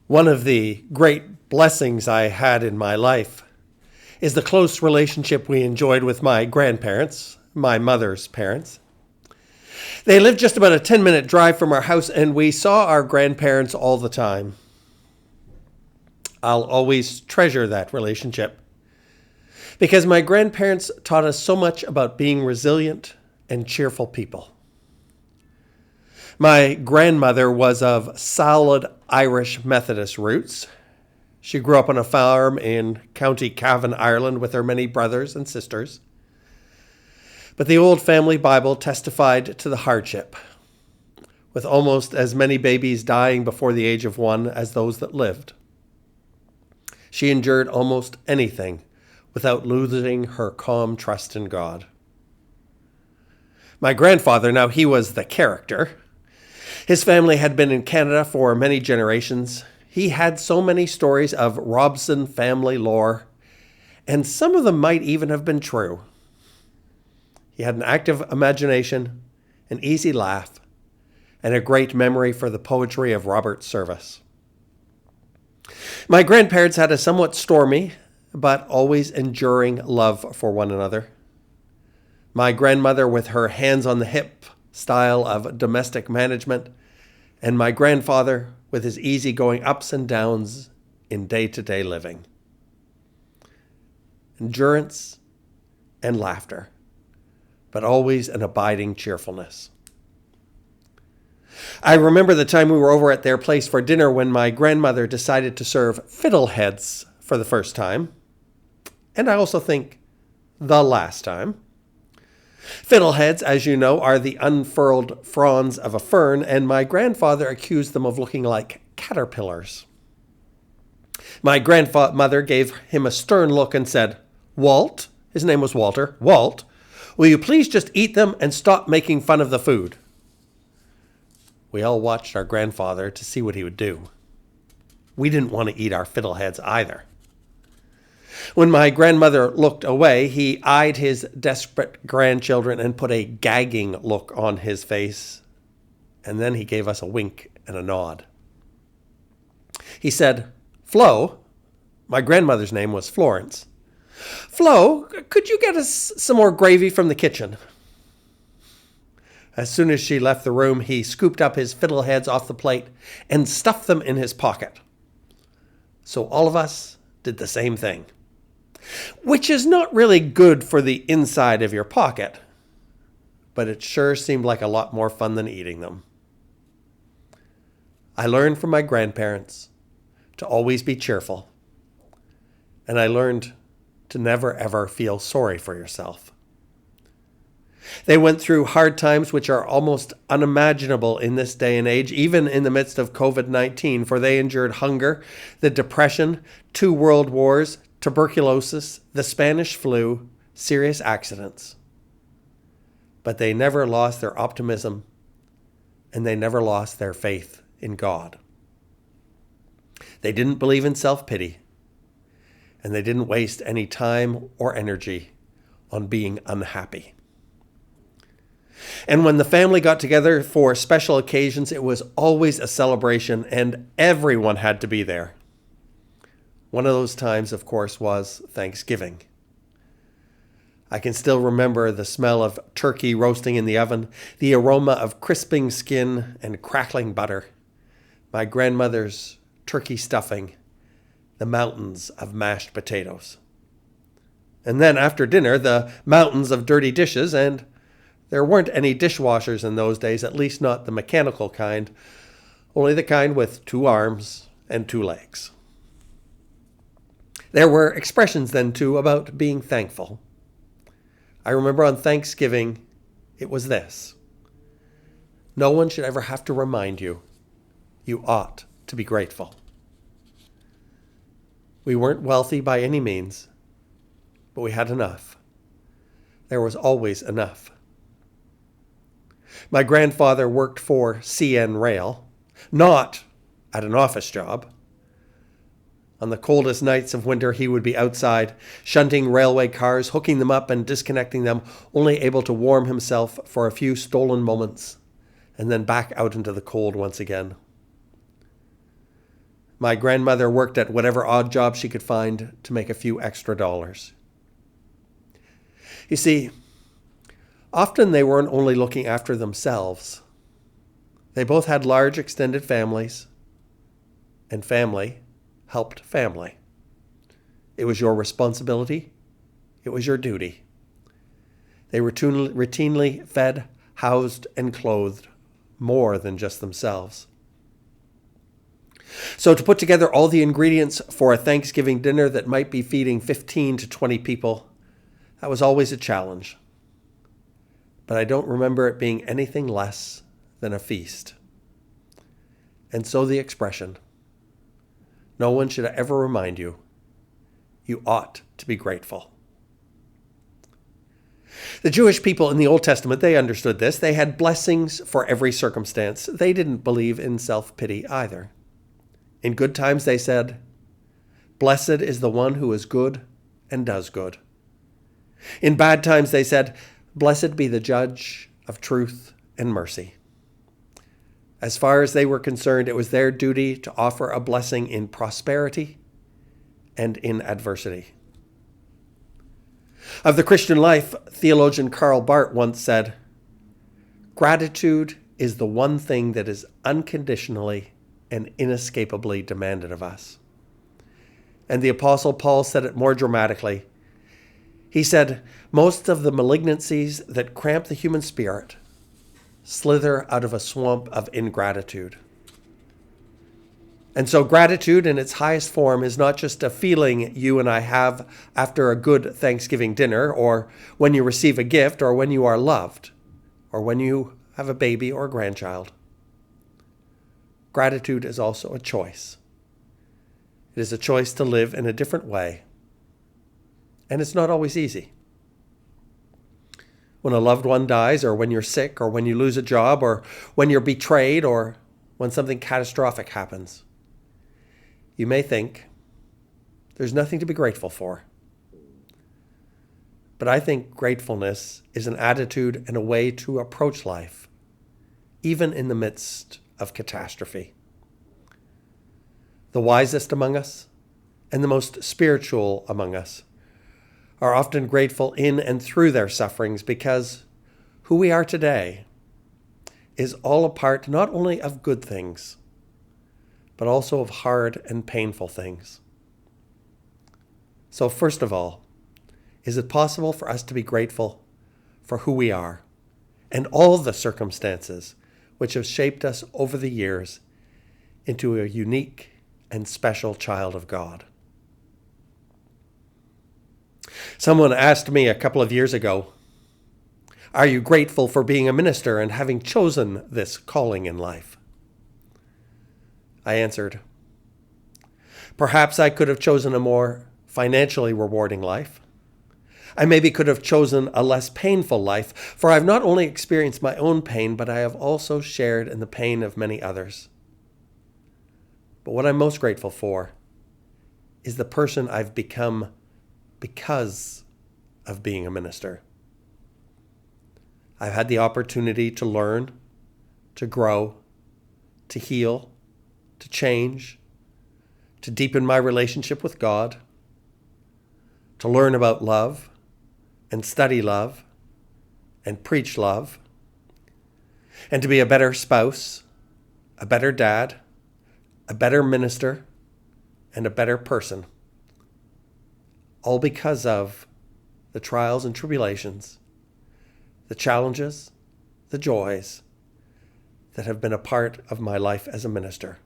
One of the great blessings I had in my life is the close relationship we enjoyed with my grandparents, my mother's parents. They lived just about a 10-minute drive from our house, and we saw our grandparents all the time. I'll always treasure that relationship because my grandparents taught us so much about being resilient and cheerful people. My grandmother was of solid Irish Methodist roots. She grew up on a farm in County Cavan, Ireland, with her many brothers and sisters. But the old family Bible testified to the hardship, with almost as many babies dying before the age of 1 as those that lived. She endured almost anything without losing her calm trust in God. My grandfather, now he was the character. His family had been in Canada for many generations. He had so many stories of Robson family lore, and some of them might even have been true. He had an active imagination, an easy laugh, and a great memory for the poetry of Robert Service. My grandparents had a somewhat stormy, but always enduring love for one another. My grandmother with her hands on the hip style of domestic management, and my grandfather with his easygoing ups and downs in day-to-day living. Endurance and laughter, but always an abiding cheerfulness. I remember the time we were over at their place for dinner when my grandmother decided to serve fiddleheads for the first time, and I also think the last time. Fiddleheads, as you know, are the unfurled fronds of a fern, and my grandfather accused them of looking like caterpillars. My grandmother gave him a stern look and said, "Walt," his name was Walter, "Walt, will you please just eat them and stop making fun of the food?" We all watched our grandfather to see what he would do. We didn't want to eat our fiddleheads either. When my grandmother looked away, he eyed his desperate grandchildren and put a gagging look on his face, and then he gave us a wink and a nod. He said, "Flo," my grandmother's name was Florence, "Flo, could you get us some more gravy from the kitchen?" As soon as she left the room, he scooped up his fiddleheads off the plate and stuffed them in his pocket. So all of us did the same thing, which is not really good for the inside of your pocket, but it sure seemed like a lot more fun than eating them. I learned from my grandparents to always be cheerful, and I learned to never ever feel sorry for yourself. They went through hard times which are almost unimaginable in this day and age, even in the midst of COVID-19, for they endured hunger, the Depression, 2 world wars, tuberculosis, the Spanish flu, serious accidents. But they never lost their optimism, and they never lost their faith in God. They didn't believe in self-pity, and they didn't waste any time or energy on being unhappy. And when the family got together for special occasions, it was always a celebration, and everyone had to be there. One of those times, of course, was Thanksgiving. I can still remember the smell of turkey roasting in the oven, the aroma of crisping skin and crackling butter, my grandmother's turkey stuffing, the mountains of mashed potatoes. And then after dinner, the mountains of dirty dishes, and there weren't any dishwashers in those days, at least not the mechanical kind, only the kind with 2 arms and 2 legs. There were expressions then, too, about being thankful. I remember on Thanksgiving, it was this: no one should ever have to remind you, you ought to be grateful. We weren't wealthy by any means, but we had enough. There was always enough. My grandfather worked for CN Rail, not at an office job. On the coldest nights of winter, he would be outside, shunting railway cars, hooking them up and disconnecting them, only able to warm himself for a few stolen moments, and then back out into the cold once again. My grandmother worked at whatever odd job she could find to make a few extra dollars. You see, often they weren't only looking after themselves. They both had large extended families, and family helped family. It was your responsibility. It was your duty. They routinely fed, housed, and clothed more than just themselves. So to put together all the ingredients for a Thanksgiving dinner that might be feeding 15 to 20 people, that was always a challenge. But I don't remember it being anything less than a feast. And so the expression, no one should ever remind you, you ought to be grateful. The Jewish people in the Old Testament, they understood this. They had blessings for every circumstance. They didn't believe in self-pity either. In good times, they said, blessed is the one who is good and does good. In bad times, they said, blessed be the judge of truth and mercy. As far as they were concerned, it was their duty to offer a blessing in prosperity and in adversity. Of the Christian life, theologian Karl Barth once said, gratitude is the one thing that is unconditionally and inescapably demanded of us. And the Apostle Paul said it more dramatically. He said, most of the malignancies that cramp the human spirit slither out of a swamp of ingratitude. And so gratitude in its highest form is not just a feeling you and I have after a good Thanksgiving dinner, or when you receive a gift, or when you are loved, or when you have a baby or a grandchild. Gratitude is also a choice. It is a choice to live in a different way. And it's not always easy. When a loved one dies, or when you're sick, or when you lose a job, or when you're betrayed, or when something catastrophic happens, you may think there's nothing to be grateful for. But I think gratefulness is an attitude and a way to approach life, even in the midst of catastrophe. The wisest among us and the most spiritual among us are often grateful in and through their sufferings, because who we are today is all a part not only of good things, but also of hard and painful things. So first of all, is it possible for us to be grateful for who we are and all the circumstances which have shaped us over the years into a unique and special child of God? Someone asked me a couple of years ago, are you grateful for being a minister and having chosen this calling in life? I answered, perhaps I could have chosen a more financially rewarding life. I maybe could have chosen a less painful life, for I've not only experienced my own pain, but I have also shared in the pain of many others. But what I'm most grateful for is the person I've become because of being a minister. I've had the opportunity to learn, to grow, to heal, to change, to deepen my relationship with God, to learn about love and study love and preach love, and to be a better spouse, a better dad, a better minister, and a better person. All because of the trials and tribulations, the challenges, the joys that have been a part of my life as a minister.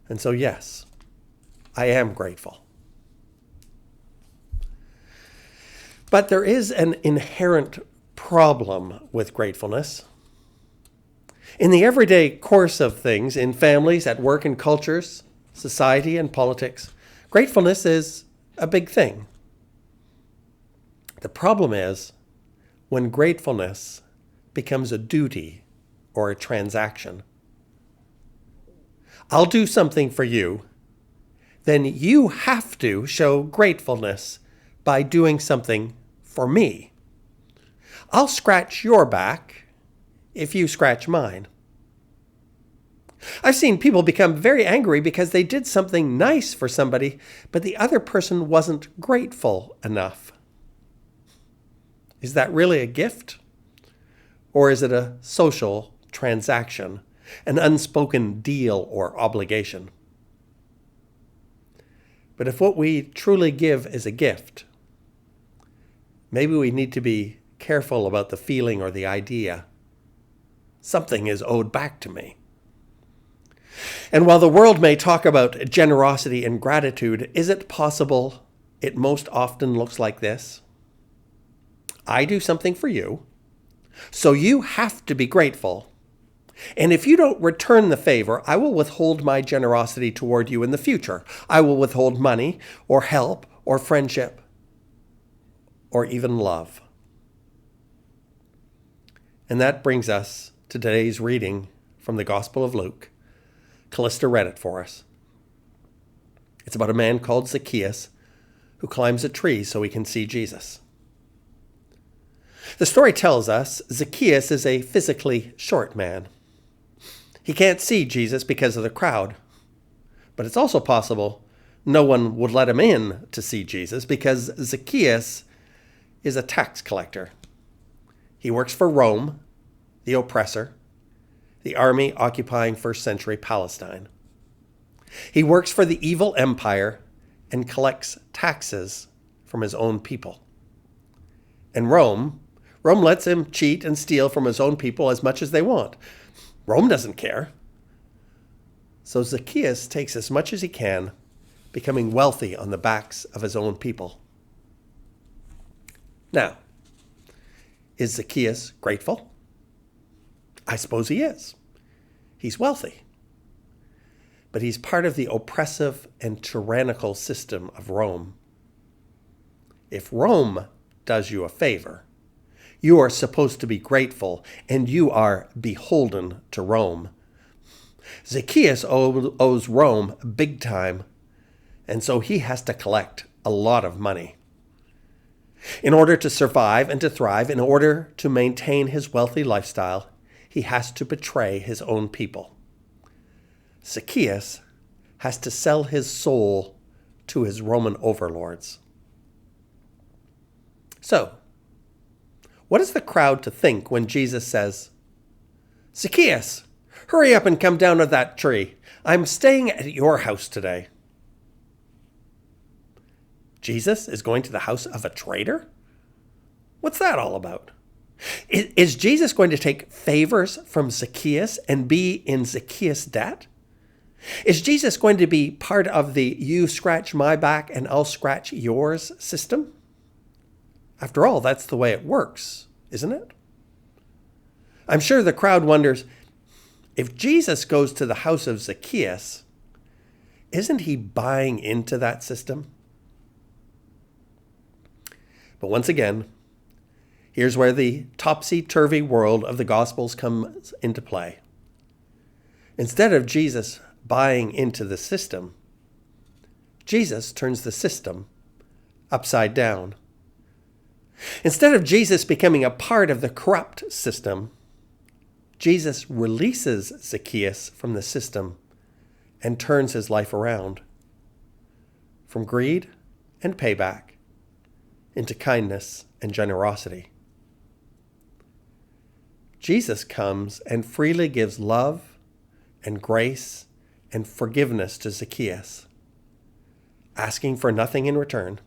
And so, yes, I am grateful. But there is an inherent problem with gratefulness. In the everyday course of things, in families, at work, in cultures, society, and politics, gratefulness is a big thing. The problem is when gratefulness becomes a duty or a transaction. I'll do something for you, then you have to show gratefulness by doing something for me. I'll scratch your back if you scratch mine. I've seen people become very angry because they did something nice for somebody, but the other person wasn't grateful enough. Is that really a gift? Or is it a social transaction, an unspoken deal or obligation? But if what we truly give is a gift, maybe we need to be careful about the feeling or the idea. Something is owed back to me. And while the world may talk about generosity and gratitude, is it possible it most often looks like this? I do something for you, so you have to be grateful. And if you don't return the favor, I will withhold my generosity toward you in the future. I will withhold money or help or friendship or even love. And that brings us to today's reading from the Gospel of Luke. Callista read it for us. It's about a man called Zacchaeus who climbs a tree so he can see Jesus. The story tells us Zacchaeus is a physically short man. He can't see Jesus because of the crowd, but it's also possible no one would let him in to see Jesus because Zacchaeus is a tax collector. He works for Rome, the oppressor, the army occupying first century Palestine. He works for the evil empire and collects taxes from his own people. And Rome lets him cheat and steal from his own people as much as they want. Rome doesn't care. So Zacchaeus takes as much as he can, becoming wealthy on the backs of his own people. Now, is Zacchaeus grateful? I suppose he is. He's wealthy. But he's part of the oppressive and tyrannical system of Rome. If Rome does you a favor, you are supposed to be grateful, and you are beholden to Rome. Zacchaeus owes Rome big time, and so he has to collect a lot of money. In order to survive and to thrive, in order to maintain his wealthy lifestyle, he has to betray his own people. Zacchaeus has to sell his soul to his Roman overlords. So, what is the crowd to think when Jesus says, "Zacchaeus, hurry up and come down to that tree. I'm staying at your house today"? Jesus is going to the house of a traitor? What's that all about? Is Jesus going to take favors from Zacchaeus and be in Zacchaeus' debt? Is Jesus going to be part of the "you scratch my back and I'll scratch yours" system? After all, that's the way it works, isn't it? I'm sure the crowd wonders, if Jesus goes to the house of Zacchaeus, isn't he buying into that system? But once again, here's where the topsy-turvy world of the Gospels comes into play. Instead of Jesus buying into the system, Jesus turns the system upside down. Instead of Jesus becoming a part of the corrupt system, Jesus releases Zacchaeus from the system and turns his life around. From greed and payback into kindness and generosity. Jesus comes and freely gives love and grace and forgiveness to Zacchaeus, asking for nothing in return.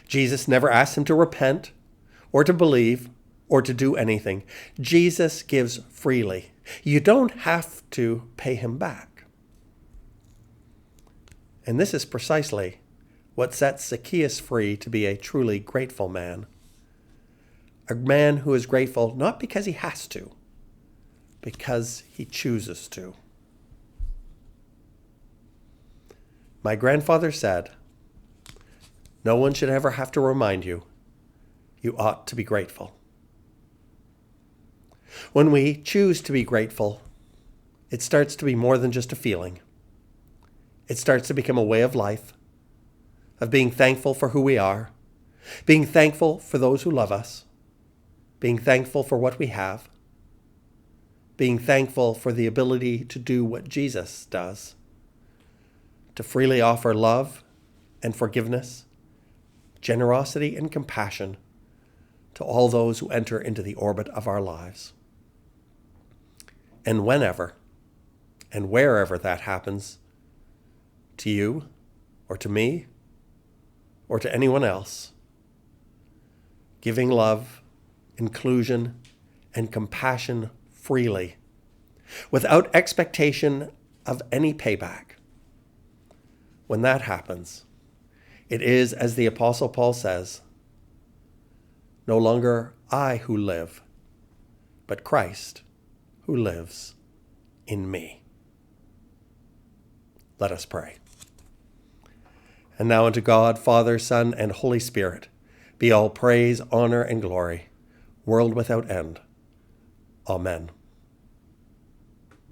Jesus never asks him to repent or to believe or to do anything. Jesus gives freely. You don't have to pay him back. And this is precisely what sets Zacchaeus free to be a truly grateful man. A man who is grateful not because he has to, because he chooses to. My grandfather said, "No one should ever have to remind you, you ought to be grateful." When we choose to be grateful, it starts to be more than just a feeling. It starts to become a way of life, of being thankful for who we are, being thankful for those who love us, being thankful for what we have, being thankful for the ability to do what Jesus does, to freely offer love and forgiveness, generosity and compassion to all those who enter into the orbit of our lives. And whenever and wherever that happens, to you or to me or to anyone else, giving love, inclusion, and compassion freely, without expectation of any payback. When that happens, it is, as the Apostle Paul says, no longer I who live, but Christ who lives in me. Let us pray. And now unto God, Father, Son, and Holy Spirit, be all praise, honor, and glory, world without end. Amen.